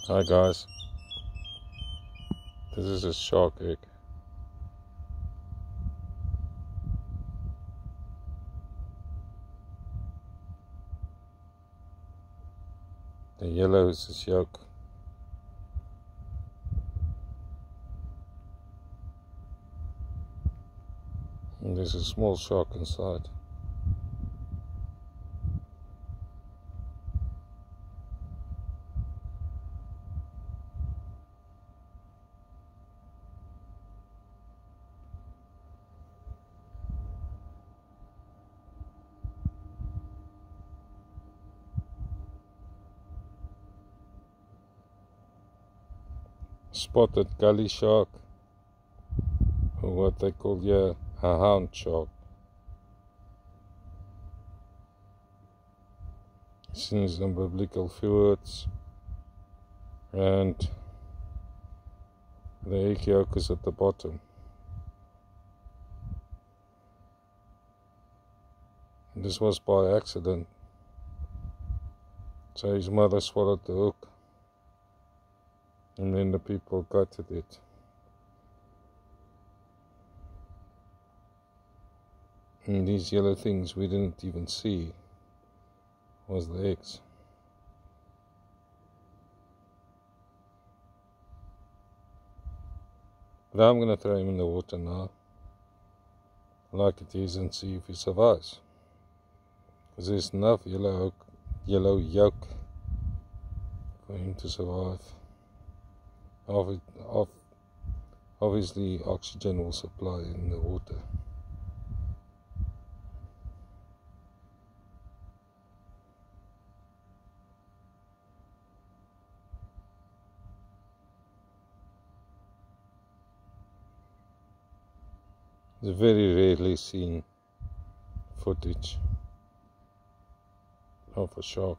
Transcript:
Hi guys, this is a shark egg. The yellow is its yolk. And there's a small shark inside. Spotted gully shark, or what they call here a hound shark. Seen in biblical fjords, and the egg yolk is at the bottom. This was by accident, so his mother swallowed the hook, and then the people gutted it. And these yellow things we didn't even see was the eggs. But I'm going to throw him in the water now, like it is, and see if he survives. Because there's enough yellow yolk for him to survive. Obviously, oxygen will supply in the water. It's very rarely seen footage of a shark.